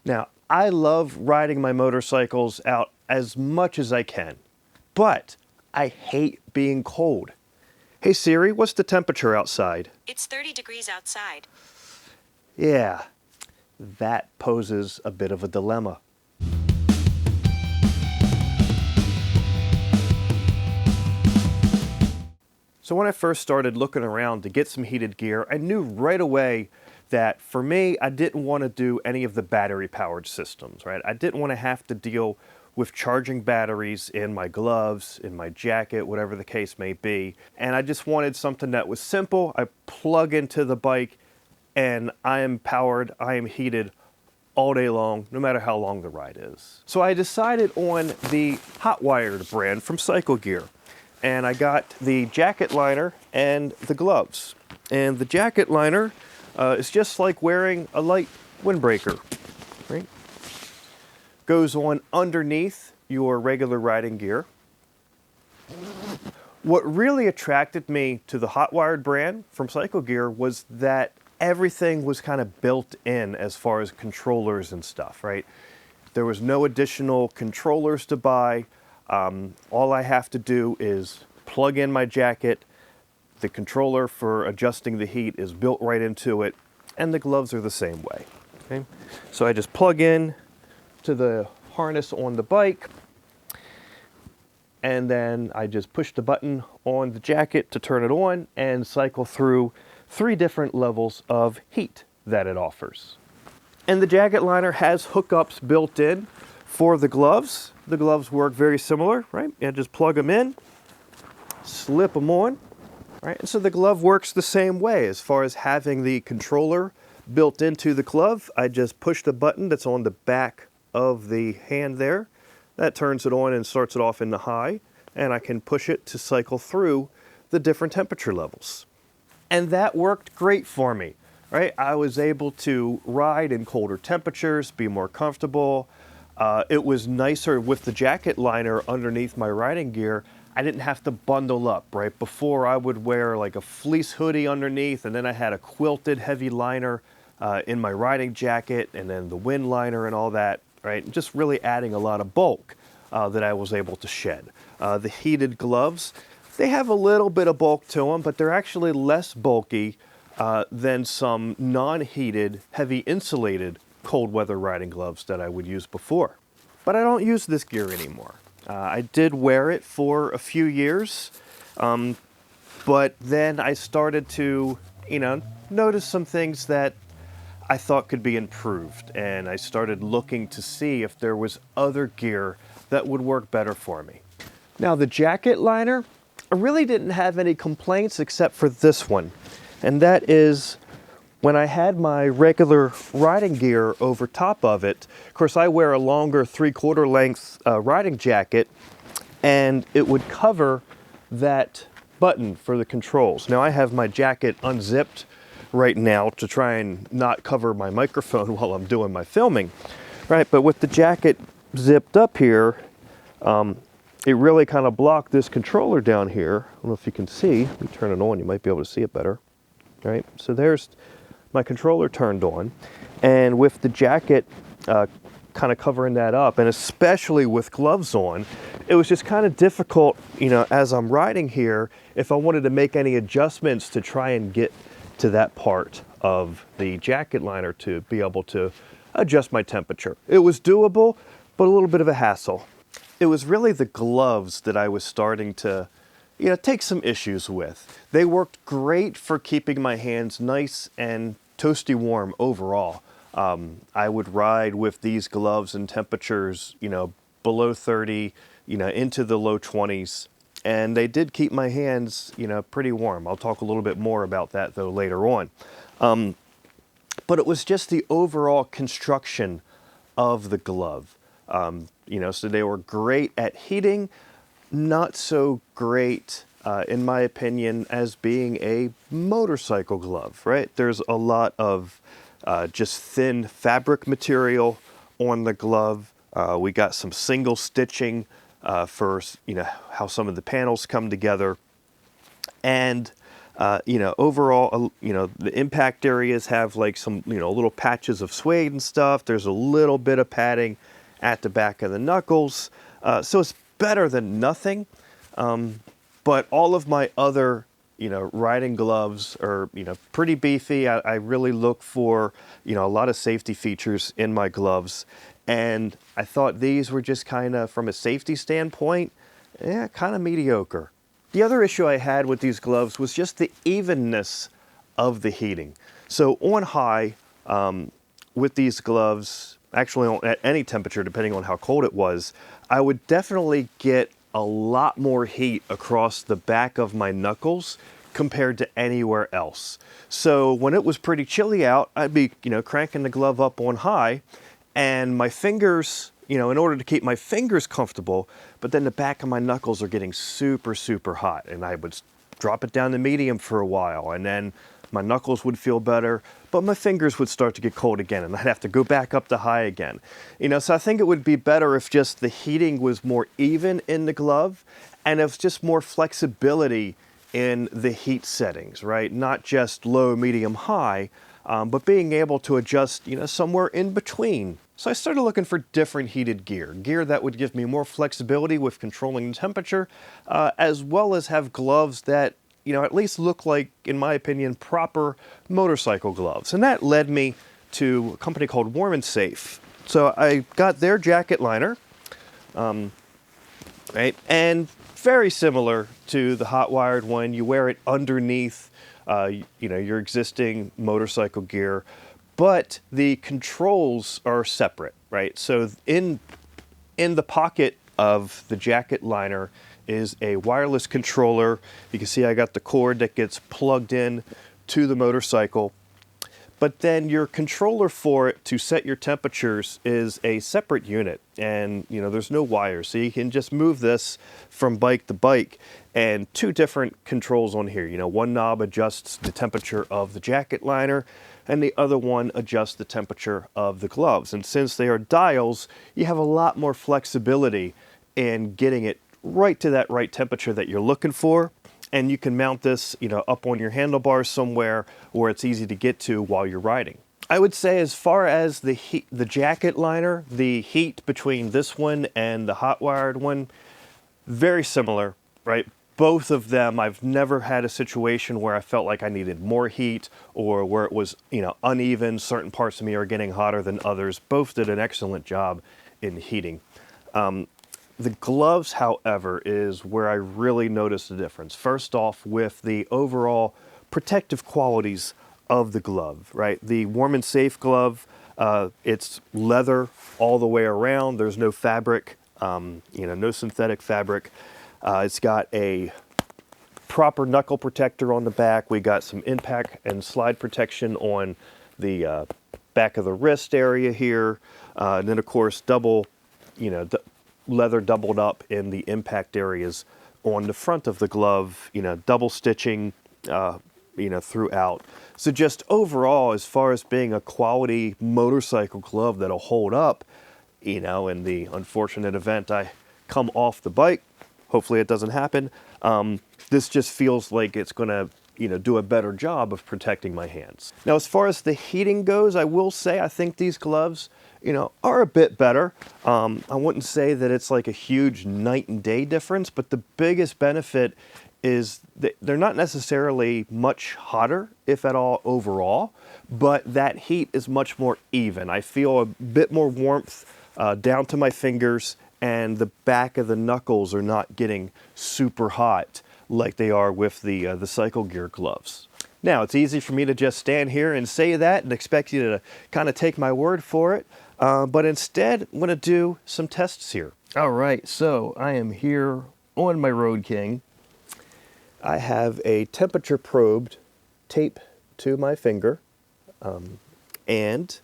Now, I love riding my motorcycles out as much as I can, but I hate being cold. Hey Siri, what's the temperature outside? It's 30 degrees outside. Yeah, that poses a bit of a dilemma. So when I first started looking around to get some heated gear, I knew right away that for me, I didn't want to do any of the battery-powered systems, right? I didn't want to have to deal with charging batteries in my gloves, in my jacket, whatever the case may be. And I just wanted something that was simple. I plug into the bike and I am powered, I am heated all day long, no matter how long the ride is. So I decided on the Hotwired brand from CycleGear. And I got the jacket liner and the gloves. And the jacket liner is just like wearing a light windbreaker, right? Goes on underneath your regular riding gear. What really attracted me to the Hotwired brand from CycleGear was that everything was kind of built in as far as controllers and stuff, right? There was no additional controllers to buy. All I have to do is plug in my jacket. The controller for adjusting the heat is built right into it, and the gloves are the same way. Okay? So I just plug in to the harness on the bike, and then I just push the button on the jacket to turn it on and cycle through 3 different levels of heat that it offers. And the jacket liner has hookups built in for the gloves. The gloves work very similar, right? You just plug them in, slip them on, right? And so the glove works the same way as far as having the controller built into the glove. I just push the button that's on the back of the hand there. That turns it on and starts it off in the high, and I can push it to cycle through the different temperature levels. And that worked great for me, right? I was able to ride in colder temperatures, be more comfortable. It was nicer with the jacket liner underneath my riding gear. I didn't have to bundle up, right? Before I would wear like a fleece hoodie underneath, and then I had a quilted heavy liner in my riding jacket, and then the wind liner and all that, right? Just really adding a lot of bulk that I was able to shed. The heated gloves, they have a little bit of bulk to them, but they're actually less bulky than some non-heated, heavy insulated cold weather riding gloves that I would use before. But I don't use this gear anymore. I did wear it for a few years, but then I started to, notice some things that I thought could be improved, and I started looking to see if there was other gear that would work better for me. Now the jacket liner, I really didn't have any complaints except for this one, and that is when I had my regular riding gear over top of it. Of course, I wear a longer 3/4 length riding jacket, and it would cover that button for the controls. Now I have my jacket unzipped right now to try and not cover my microphone while I'm doing my filming, right? But with the jacket zipped up here, it really kind of blocked this controller down here. I don't know if you can see. Let me turn it on, you might be able to see it better. Right? So there's my controller turned on, and with the jacket kind of covering that up, and especially with gloves on, it was just kind of difficult, as I'm riding here, if I wanted to make any adjustments to try and get to that part of the jacket liner to be able to adjust my temperature. It was doable, but a little bit of a hassle. It was really the gloves that I was starting to take some issues with. They worked great for keeping my hands nice and toasty warm overall. I would ride with these gloves in temperatures, below 30, into the low 20s. And they did keep my hands, pretty warm. I'll talk a little bit more about that though later on. But it was just the overall construction of the glove. So they were great at heating, not so great, in my opinion, as being a motorcycle glove, right? There's a lot of just thin fabric material on the glove. We got some single stitching for, how some of the panels come together. And Overall, the impact areas have like some, little patches of suede and stuff. There's a little bit of padding at the back of the knuckles. So it's better than nothing. But all of my other, riding gloves are, pretty beefy. I really look for, a lot of safety features in my gloves. And I thought these were just kind of, from a safety standpoint, kind of mediocre. The other issue I had with these gloves was just the evenness of the heating. So on high, with these gloves, actually at any temperature, depending on how cold it was, I would definitely get a lot more heat across the back of my knuckles compared to anywhere else. So when it was pretty chilly out, I'd be, cranking the glove up on high, and my fingers, in order to keep my fingers comfortable, but then the back of my knuckles are getting super, super hot, and I would drop it down to medium for a while, and then my knuckles would feel better, but my fingers would start to get cold again, and I'd have to go back up to high again. So I think it would be better if just the heating was more even in the glove, and if just more flexibility in the heat settings, right? Not just low, medium, high, but being able to adjust, somewhere in between. So I started looking for different heated gear that would give me more flexibility with controlling the temperature, as well as have gloves that, at least look like, in my opinion, proper motorcycle gloves. And that led me to a company called Warm and Safe. So I got their jacket liner, right? And very similar to the Hotwired one, you wear it underneath, your existing motorcycle gear, but the controls are separate, right? So in the pocket of the jacket liner is a wireless controller. You can see I got the cord that gets plugged in to the motorcycle. But then your controller for it to set your temperatures is a separate unit, and there's no wires, so you can just move this from bike to bike. And two different controls on here. One knob adjusts the temperature of the jacket liner, and the other one adjusts the temperature of the gloves. And since they are dials, you have a lot more flexibility in getting it right to that right temperature that you're looking for. And you can mount this, up on your handlebars somewhere where it's easy to get to while you're riding. I would say, as far as the jacket liner, the heat between this one and the Hotwired one, very similar, right? Both of them, I've never had a situation where I felt like I needed more heat or where it was, uneven. Certain parts of me are getting hotter than others. Both did an excellent job in heating. The gloves, however, is where I really noticed the difference. First off, with the overall protective qualities of the glove, right? The Warm and Safe glove, it's leather all the way around. There's no fabric, no synthetic fabric. It's got a proper knuckle protector on the back. We got some impact and slide protection on the back of the wrist area here. And then, of course, double, leather doubled up in the impact areas on the front of the glove, double stitching, throughout. So just overall, as far as being a quality motorcycle glove that'll hold up, in the unfortunate event I come off the bike, hopefully it doesn't happen, this just feels like it's going to, do a better job of protecting my hands. Now, as far as the heating goes, I will say I think these gloves, are a bit better. I wouldn't say that it's like a huge night and day difference, but the biggest benefit is that they're not necessarily much hotter, if at all, overall, but that heat is much more even. I feel a bit more warmth down to my fingers, and the back of the knuckles are not getting super hot like they are with the CycleGear gloves. Now, it's easy for me to just stand here and say that and expect you to kind of take my word for it, but instead, I'm going to do some tests here. All right, so I am here on my Road King. I have a temperature probed tape to my finger, and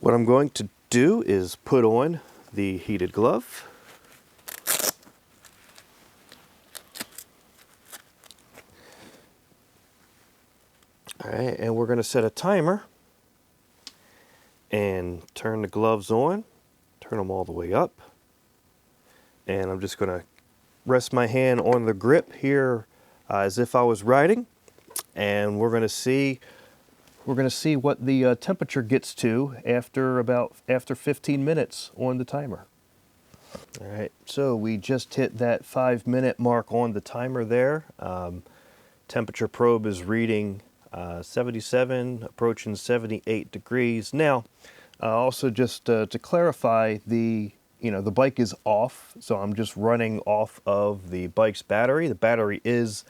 what I'm going to do is put on the heated glove. All right, and we're going to set a timer and turn the gloves on, turn them all the way up. And I'm just going to rest my hand on the grip here as if I was riding. and we're going to see what the temperature gets to after 15 minutes on the timer. All right, so we just hit that 5-minute mark on the timer there. Temperature probe is reading 77, approaching 78 degrees. Now, also just to clarify, the bike is off, so I'm just running off of the bike's battery. The battery is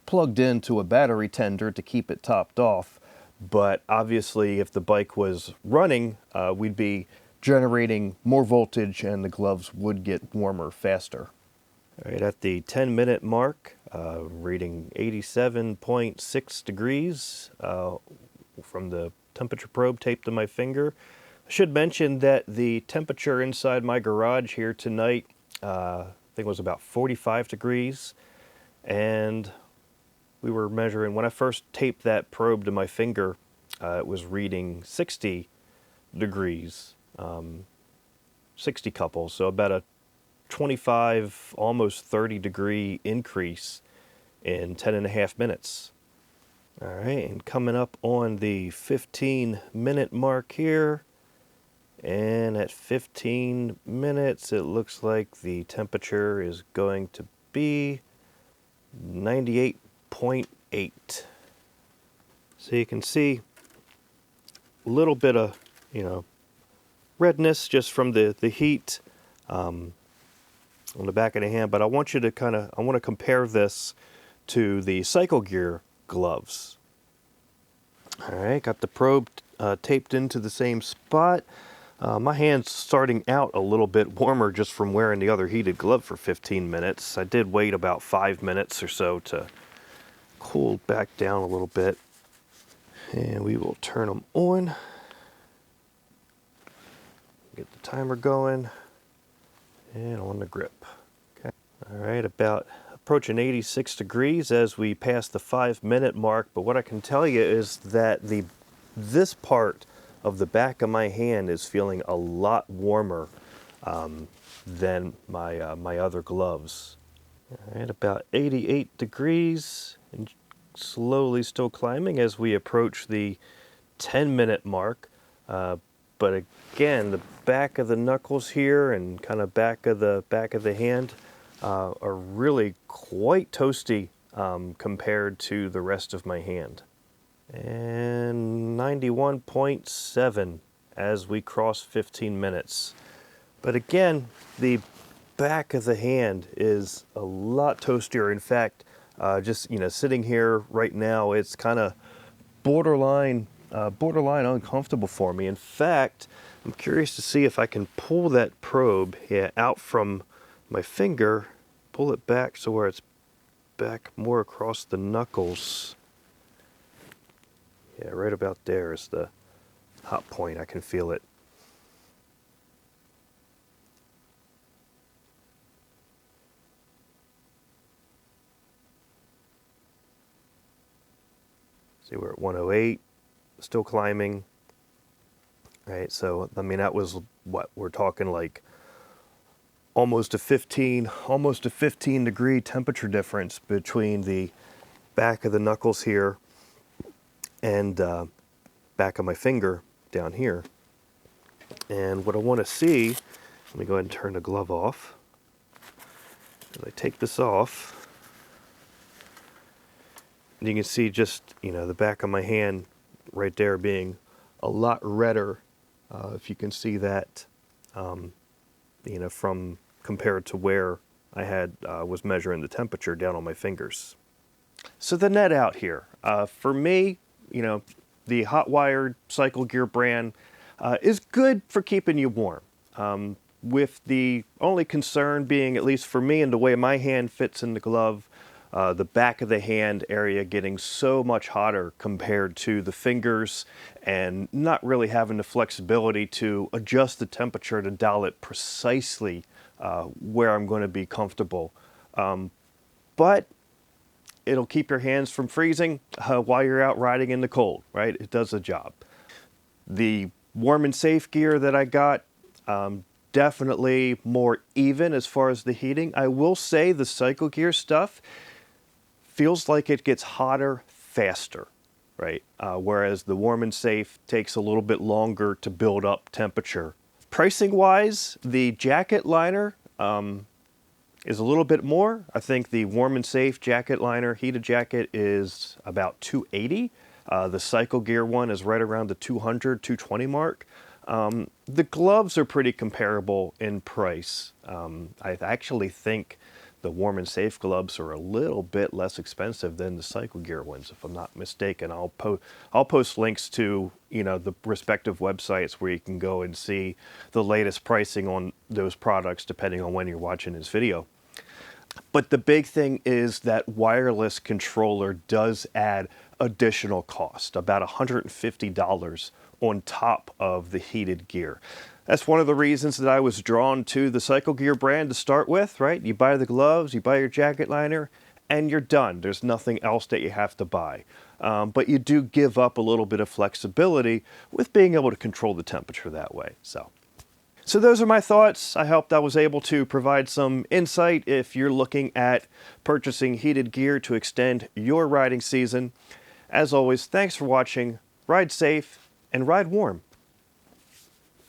plugged into a battery tender to keep it topped off, but obviously if the bike was running, we'd be generating more voltage and the gloves would get warmer faster. All right, at the 10-minute mark, reading 87.6 degrees from the temperature probe taped to my finger. I should mention that the temperature inside my garage here tonight, I think it was about 45 degrees, and we were measuring, when I first taped that probe to my finger, it was reading 60 degrees, 60 couples, so about a 25, almost 30 degree increase in 10.5 minutes. All right, and coming up on the 15-minute mark here, and at 15 minutes, it looks like the temperature is going to be 98.8. So you can see a little bit of, redness just from the heat on the back of the hand, but I want you to I want to compare this to the CycleGear gloves. All right, got the probe taped into the same spot. My hand's starting out a little bit warmer just from wearing the other heated glove for 15 minutes. I did wait about 5 minutes or so to cool back down a little bit. And we will turn them on. Get the timer going. And on the grip. Okay. All right, about approaching 86 degrees as we pass the 5-minute mark. But what I can tell you is that this part of the back of my hand is feeling a lot warmer than my other gloves. All right, about 88 degrees, and slowly still climbing as we approach the 10-minute mark. But again, the back of the knuckles here and kind of back of the hand are really quite toasty compared to the rest of my hand. And 91.7 as we cross 15 minutes. But again, the back of the hand is a lot toastier. In fact, just sitting here right now, it's kind of borderline uncomfortable for me. In fact, I'm curious to see if I can pull that probe out from my finger, pull it back so where it's back more across the knuckles. Yeah, right about there is the hot point. I can feel it. See, we're at 108, still climbing. All right, so I mean that was what we're talking, like almost a 15 degree temperature difference between the back of the knuckles here and back of my finger down here. And what I want to see, let me go ahead and turn the glove off. As I take this off, and you can see just the back of my hand right there being a lot redder, if you can see that, from compared to where I had was measuring the temperature down on my fingers. So the net out here, for me, the Hotwired CycleGear brand is good for keeping you warm. With the only concern being, at least for me and the way my hand fits in the glove, the back of the hand area getting so much hotter compared to the fingers, and not really having the flexibility to adjust the temperature to dial it precisely where I'm going to be comfortable. But it'll keep your hands from freezing while you're out riding in the cold, right? It does the job. The warm and safe gear that I got, definitely more even as far as the heating. I will say the CycleGear stuff feels like it gets hotter faster, right? Whereas the Warm and Safe takes a little bit longer to build up temperature. Pricing wise, the jacket liner is a little bit more. I think the Warm and Safe jacket liner heated jacket is about $280. The CycleGear one is right around the $200, $220 mark. The gloves are pretty comparable in price. I actually think the Warm and Safe gloves are a little bit less expensive than the CycleGear ones, if I'm not mistaken. I'll post links to, you know, the respective websites where you can go and see the latest pricing on those products depending on when you're watching this video. But the big thing is that wireless controller does add additional cost, about $150 on top of the heated gear. That's one of the reasons that I was drawn to the CycleGear brand to start with, right? You buy the gloves, you buy your jacket liner, and you're done. There's nothing else that you have to buy. But you do give up a little bit of flexibility with being able to control the temperature that way. So those are my thoughts. I hope I was able to provide some insight if you're looking at purchasing heated gear to extend your riding season. As always, thanks for watching. Ride safe and ride warm.